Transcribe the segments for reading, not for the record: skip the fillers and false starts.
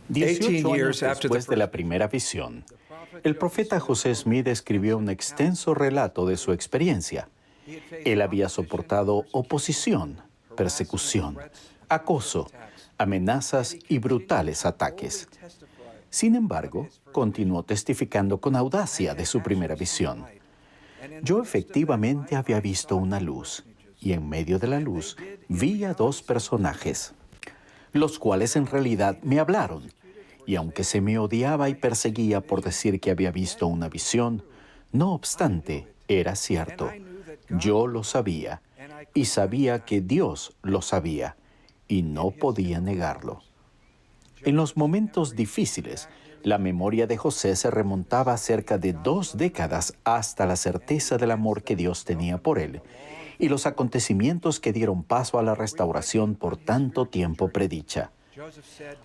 18 años después de la primera visión, el profeta José Smith escribió un extenso relato de su experiencia. Él había soportado oposición, persecución, acoso, amenazas y brutales ataques. Sin embargo, continuó testificando con audacia de su primera visión. Yo efectivamente había visto una luz, y en medio de la luz vi a dos personajes, los cuales en realidad me hablaron. Y aunque se me odiaba y perseguía por decir que había visto una visión, no obstante, era cierto. Yo lo sabía, y sabía que Dios lo sabía, y no podía negarlo. En los momentos difíciles, la memoria de José se remontaba a cerca de 2 décadas hasta la certeza del amor que Dios tenía por él y los acontecimientos que dieron paso a la restauración por tanto tiempo predicha.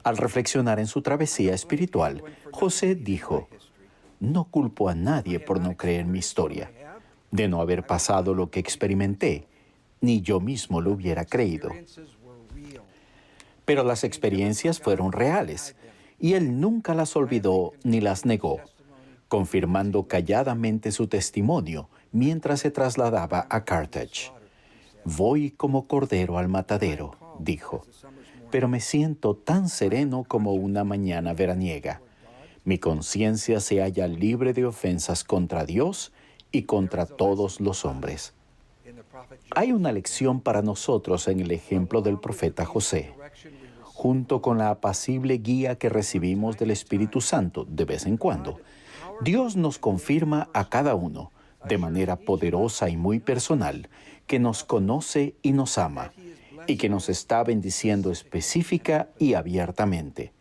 Al reflexionar en su travesía espiritual, José dijo: «No culpo a nadie por no creer mi historia, de no haber pasado lo que experimenté, ni yo mismo lo hubiera creído». Pero las experiencias fueron reales, y él nunca las olvidó ni las negó, confirmando calladamente su testimonio mientras se trasladaba a Carthage. «Voy como cordero al matadero», dijo, «pero me siento tan sereno como una mañana veraniega. Mi conciencia se halla libre de ofensas contra Dios y contra todos los hombres». Hay una lección para nosotros en el ejemplo del profeta José. Junto con la apacible guía que recibimos del Espíritu Santo de vez en cuando, Dios nos confirma a cada uno, de manera poderosa y muy personal, que nos conoce y nos ama, y que nos está bendiciendo específica y abiertamente.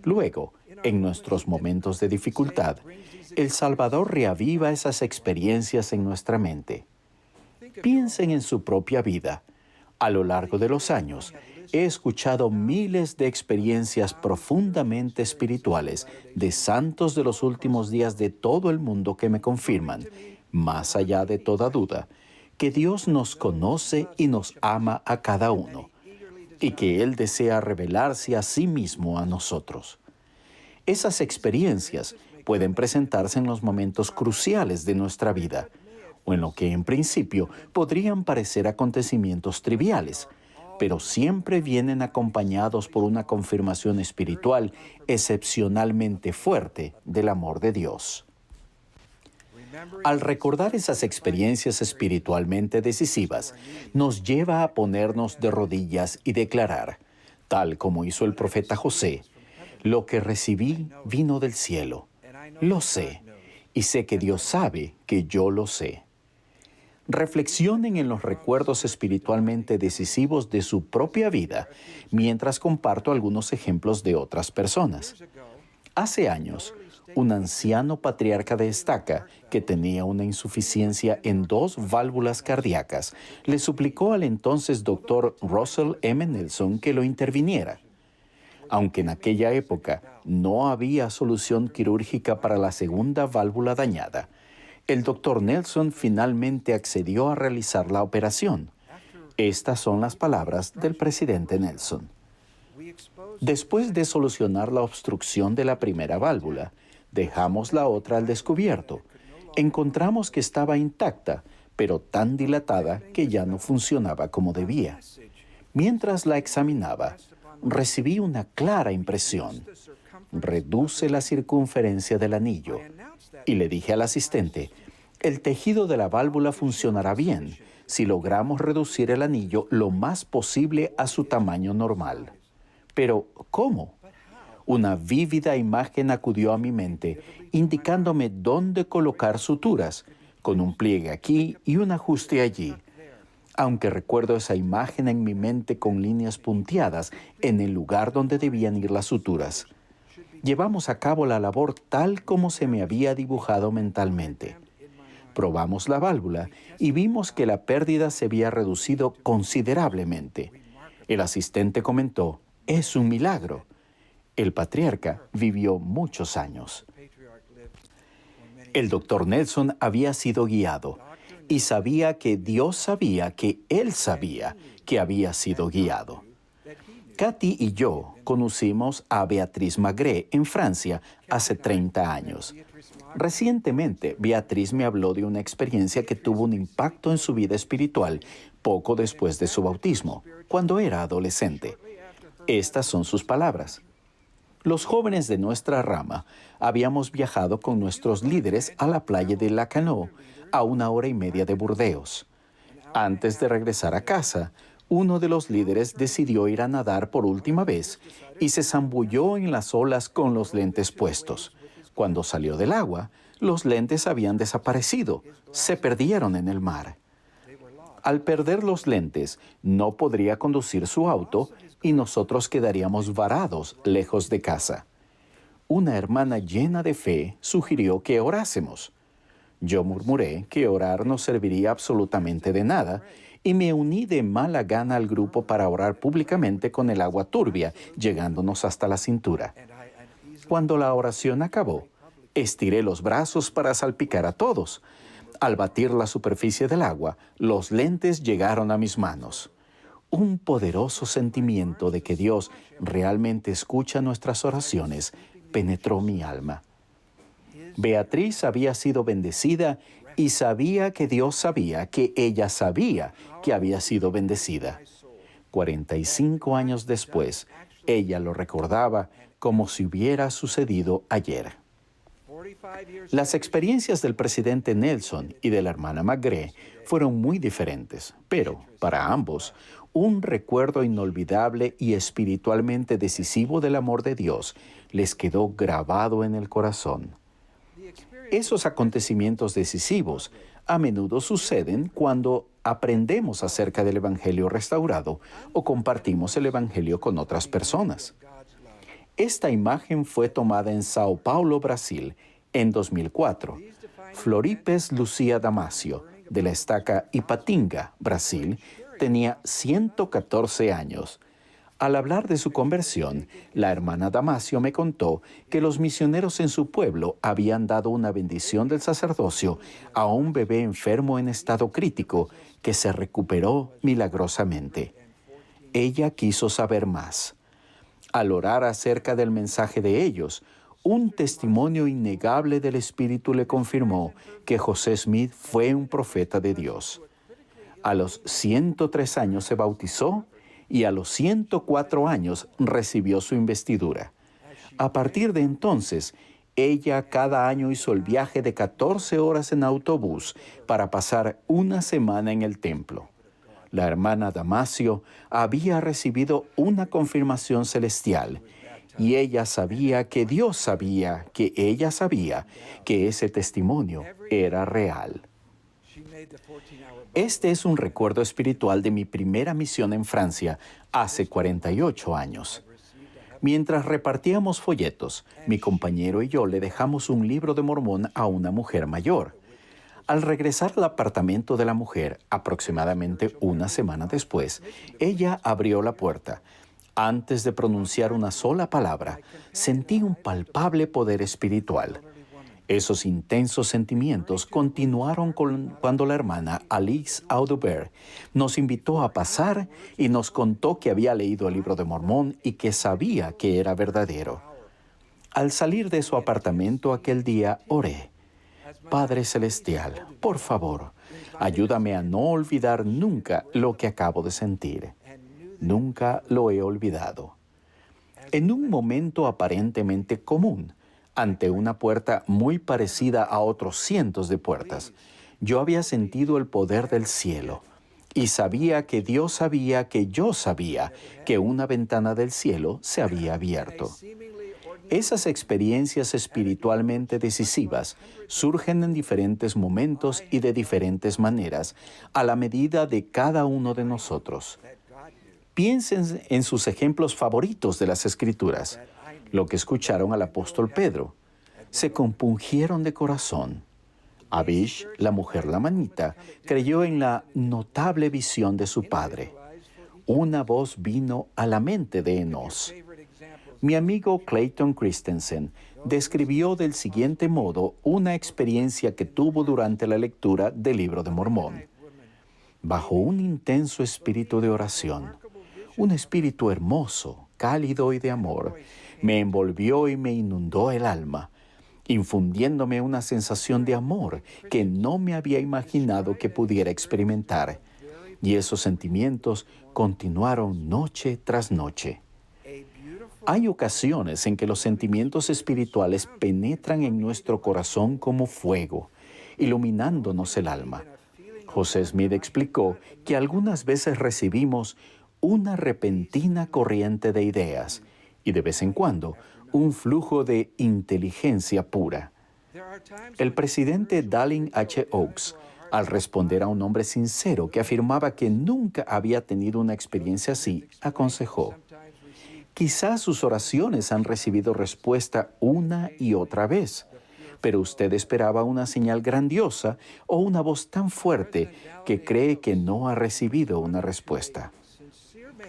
Luego, en nuestros momentos de dificultad, el Salvador reaviva esas experiencias en nuestra mente. Piensen en su propia vida. A lo largo de los años, he escuchado miles de experiencias profundamente espirituales de santos de los últimos días de todo el mundo que me confirman, más allá de toda duda, que Dios nos conoce y nos ama a cada uno, y que Él desea revelarse a sí mismo a nosotros. Esas experiencias pueden presentarse en los momentos cruciales de nuestra vida, o en lo que en principio podrían parecer acontecimientos triviales, pero siempre vienen acompañados por una confirmación espiritual excepcionalmente fuerte del amor de Dios. Al recordar esas experiencias espiritualmente decisivas, nos lleva a ponernos de rodillas y declarar, tal como hizo el profeta José: «Lo que recibí vino del cielo. Lo sé, y sé que Dios sabe que yo lo sé». Reflexionen en los recuerdos espiritualmente decisivos de su propia vida mientras comparto algunos ejemplos de otras personas. Hace años, un anciano patriarca de estaca que tenía una insuficiencia en 2 válvulas cardíacas le suplicó al entonces doctor Russell M. Nelson que lo interviniera. Aunque en aquella época no había solución quirúrgica para la segunda válvula dañada, el doctor Nelson finalmente accedió a realizar la operación. Estas son las palabras del presidente Nelson. «Después de solucionar la obstrucción de la primera válvula, dejamos la otra al descubierto. Encontramos que estaba intacta, pero tan dilatada que ya no funcionaba como debía. Mientras la examinaba, recibí una clara impresión. Reduce la circunferencia del anillo. Y le dije al asistente: «El tejido de la válvula funcionará bien si logramos reducir el anillo lo más posible a su tamaño normal». Pero, ¿cómo? Una vívida imagen acudió a mi mente, indicándome dónde colocar suturas, con un pliegue aquí y un ajuste allí. Aunque recuerdo esa imagen en mi mente con líneas punteadas en el lugar donde debían ir las suturas. Llevamos a cabo la labor tal como se me había dibujado mentalmente. Probamos la válvula y vimos que la pérdida se había reducido considerablemente. El asistente comentó: «Es un milagro». El patriarca vivió muchos años. El doctor Nelson había sido guiado y sabía que Dios sabía que él sabía que había sido guiado. Katy y yo conocimos a Beatriz Magré en Francia hace 30 años. Recientemente, Beatriz me habló de una experiencia que tuvo un impacto en su vida espiritual poco después de su bautismo, cuando era adolescente. Estas son sus palabras. Los jóvenes de nuestra rama habíamos viajado con nuestros líderes a la playa de Lacanau, a 1 hora y media de Burdeos. Antes de regresar a casa, uno de los líderes decidió ir a nadar por última vez y se zambulló en las olas con los lentes puestos. Cuando salió del agua, los lentes habían desaparecido, se perdieron en el mar. Al perder los lentes, no podría conducir su auto y nosotros quedaríamos varados lejos de casa. Una hermana llena de fe sugirió que orásemos. Yo murmuré que orar no serviría absolutamente de nada y me uní de mala gana al grupo para orar públicamente con el agua turbia, llegándonos hasta la cintura. Cuando la oración acabó, estiré los brazos para salpicar a todos. Al batir la superficie del agua, los lentes llegaron a mis manos. Un poderoso sentimiento de que Dios realmente escucha nuestras oraciones penetró mi alma. Beatriz había sido bendecida y sabía que Dios sabía que ella sabía que había sido bendecida. 45 años después, ella lo recordaba como si hubiera sucedido ayer. Las experiencias del presidente Nelson y de la hermana Magré fueron muy diferentes, pero para ambos, un recuerdo inolvidable y espiritualmente decisivo del amor de Dios les quedó grabado en el corazón. Esos acontecimientos decisivos a menudo suceden cuando aprendemos acerca del Evangelio restaurado o compartimos el Evangelio con otras personas. Esta imagen fue tomada en Sao Paulo, Brasil, en 2004. Floripes Lucía Damasio, de la estaca Ipatinga, Brasil, tenía 114 años. Al hablar de su conversión, la hermana Damasio me contó que los misioneros en su pueblo habían dado una bendición del sacerdocio a un bebé enfermo en estado crítico que se recuperó milagrosamente. Ella quiso saber más. Al orar acerca del mensaje de ellos, un testimonio innegable del Espíritu le confirmó que José Smith fue un profeta de Dios. A los 103 años se bautizó y a los 104 años recibió su investidura. A partir de entonces, ella cada año hizo el viaje de 14 horas en autobús para pasar una semana en el templo. La hermana Damasio había recibido una confirmación celestial y ella sabía que Dios sabía que ella sabía que ese testimonio era real. Este es un recuerdo espiritual de mi primera misión en Francia hace 48 años. Mientras repartíamos folletos, mi compañero y yo le dejamos un libro de Mormón a una mujer mayor. Al regresar al apartamento de la mujer, aproximadamente una semana después, ella abrió la puerta. Antes de pronunciar una sola palabra, sentí un palpable poder espiritual. Esos intensos sentimientos continuaron cuando la hermana Alice Audubert nos invitó a pasar y nos contó que había leído el libro de Mormón y que sabía que era verdadero. Al salir de su apartamento aquel día, oré: Padre Celestial, por favor, ayúdame a no olvidar nunca lo que acabo de sentir. Nunca lo he olvidado. En un momento aparentemente común, ante una puerta muy parecida a otros cientos de puertas, yo había sentido el poder del cielo y sabía que Dios sabía que yo sabía que una ventana del cielo se había abierto. Esas experiencias espiritualmente decisivas surgen en diferentes momentos y de diferentes maneras a la medida de cada uno de nosotros. Piensen en sus ejemplos favoritos de las Escrituras, lo que escucharon al apóstol Pedro. Se compungieron de corazón. Abish, la mujer lamanita, creyó en la notable visión de su padre. Una voz vino a la mente de Enos. Mi amigo Clayton Christensen describió del siguiente modo una experiencia que tuvo durante la lectura del Libro de Mormón. Bajo un intenso espíritu de oración, Un espíritu hermoso, cálido y de amor, me envolvió y me inundó el alma, infundiéndome una sensación de amor que no me había imaginado que pudiera experimentar. Y esos sentimientos continuaron noche tras noche. Hay ocasiones en que los sentimientos espirituales penetran en nuestro corazón como fuego, iluminándonos el alma. José Smith explicó que algunas veces recibimos una repentina corriente de ideas y de vez en cuando un flujo de inteligencia pura. El presidente Dallin H. Oaks, al responder a un hombre sincero que afirmaba que nunca había tenido una experiencia así, aconsejó: quizás sus oraciones han recibido respuesta una y otra vez, pero usted esperaba una señal grandiosa o una voz tan fuerte que cree que no ha recibido una respuesta.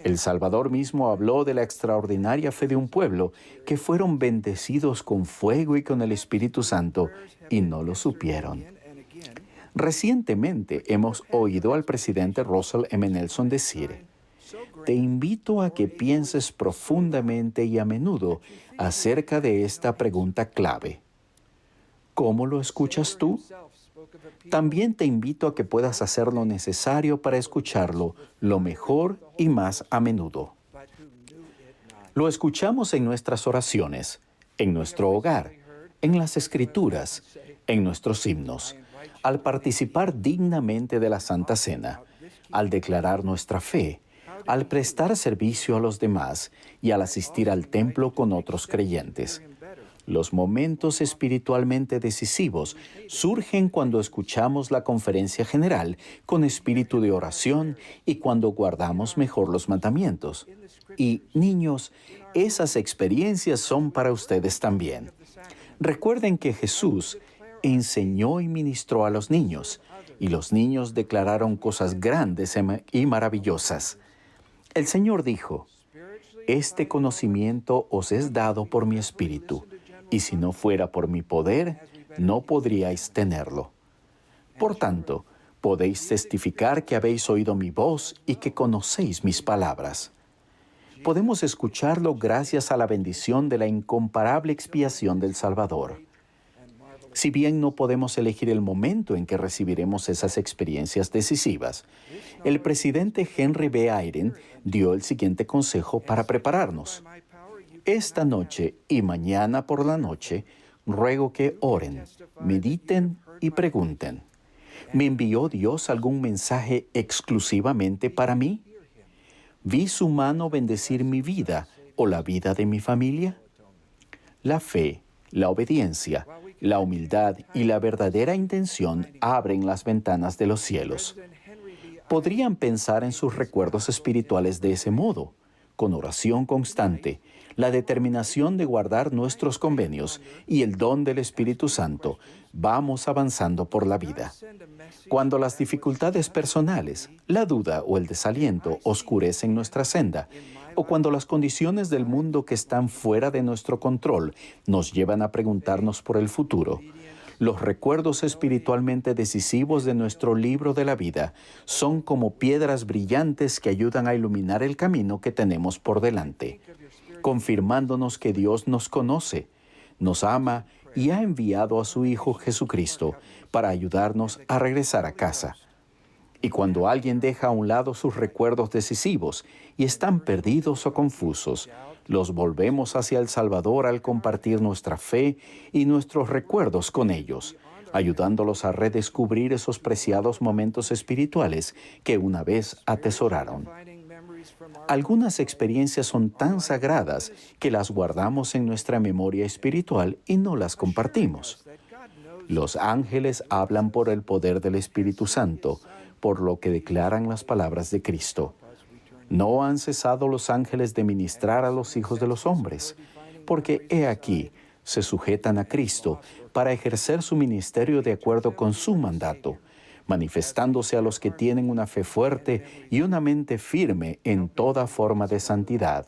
El Salvador mismo habló de la extraordinaria fe de un pueblo que fueron bendecidos con fuego y con el Espíritu Santo y no lo supieron. Recientemente hemos oído al presidente Russell M. Nelson decir: te invito a que pienses profundamente y a menudo acerca de esta pregunta clave. ¿Cómo lo escuchas tú? También te invito a que puedas hacer lo necesario para escucharlo lo mejor y más a menudo. Lo escuchamos en nuestras oraciones, en nuestro hogar, en las Escrituras, en nuestros himnos, al participar dignamente de la Santa Cena, al declarar nuestra fe, al prestar servicio a los demás y al asistir al templo con otros creyentes. Los momentos espiritualmente decisivos surgen cuando escuchamos la conferencia general con espíritu de oración y cuando guardamos mejor los mandamientos. Y, niños, esas experiencias son para ustedes también. Recuerden que Jesús enseñó y ministró a los niños, y los niños declararon cosas grandes y maravillosas. El Señor dijo: este conocimiento os es dado por mi espíritu, y si no fuera por mi poder, no podríais tenerlo. Por tanto, podéis testificar que habéis oído mi voz y que conocéis mis palabras. Podemos escucharlo gracias a la bendición de la incomparable expiación del Salvador. Si bien no podemos elegir el momento en que recibiremos esas experiencias decisivas, el presidente Henry B. Eyring dio el siguiente consejo para prepararnos. Esta noche y mañana por la noche, ruego que oren, mediten y pregunten: ¿me envió Dios algún mensaje exclusivamente para mí? ¿Vi su mano bendecir mi vida o la vida de mi familia? La fe, la obediencia, la humildad y la verdadera intención abren las ventanas de los cielos. Podrían pensar en sus recuerdos espirituales de ese modo, con oración constante, la determinación de guardar nuestros convenios y el don del Espíritu Santo. Vamos avanzando por la vida. Cuando las dificultades personales, la duda o el desaliento oscurecen nuestra senda, o cuando las condiciones del mundo que están fuera de nuestro control nos llevan a preguntarnos por el futuro, los recuerdos espiritualmente decisivos de nuestro libro de la vida son como piedras brillantes que ayudan a iluminar el camino que tenemos por delante, confirmándonos que Dios nos conoce, nos ama y ha enviado a su Hijo Jesucristo para ayudarnos a regresar a casa. Y cuando alguien deja a un lado sus recuerdos decisivos y están perdidos o confusos, los volvemos hacia el Salvador al compartir nuestra fe y nuestros recuerdos con ellos, ayudándolos a redescubrir esos preciados momentos espirituales que una vez atesoraron. Algunas experiencias son tan sagradas que las guardamos en nuestra memoria espiritual y no las compartimos. Los ángeles hablan por el poder del Espíritu Santo, por lo que declaran las palabras de Cristo. No han cesado los ángeles de ministrar a los hijos de los hombres, porque he aquí, se sujetan a Cristo para ejercer su ministerio de acuerdo con su mandato, manifestándose a los que tienen una fe fuerte y una mente firme en toda forma de santidad.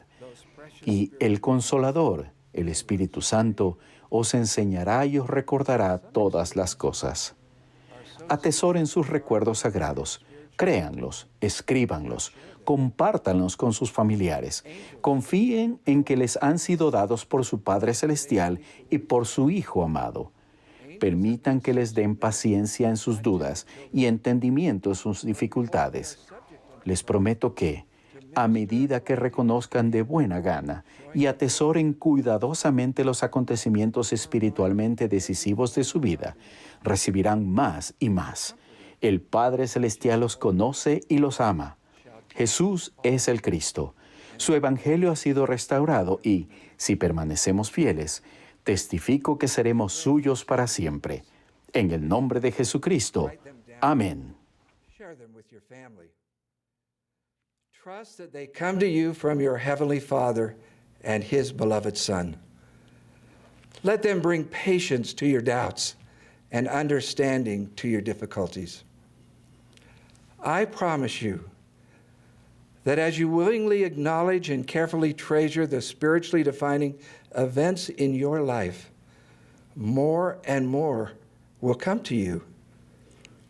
Y el Consolador, el Espíritu Santo, os enseñará y os recordará todas las cosas. Atesoren sus recuerdos sagrados, Créanlos, escríbanlos, compártanlos con sus familiares. Confíen en que les han sido dados por su Padre Celestial y por su Hijo amado. Permitan que les den paciencia en sus dudas y entendimiento en sus dificultades. Les prometo que, a medida que reconozcan de buena gana y atesoren cuidadosamente los acontecimientos espiritualmente decisivos de su vida, recibirán más y más. El Padre Celestial los conoce y los ama. Jesús es el Cristo. Su Evangelio ha sido restaurado y, si permanecemos fieles, testifico que seremos suyos para siempre. En el nombre de Jesucristo. Amén. Trust that they come to you from your Heavenly Father and His beloved Son. Let them bring patience to your doubts and understanding to your difficulties. I promise you that as you willingly acknowledge and carefully treasure the spiritually defining events in your life, more and more will come to you.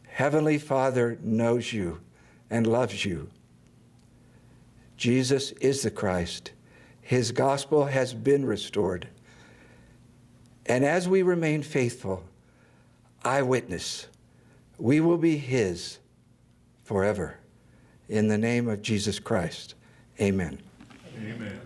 Heavenly Father knows you and loves you. Jesus is the Christ. His gospel has been restored. And as we remain faithful, eyewitness, we will be His forever. In the name of Jesus Christ, amen. Amen.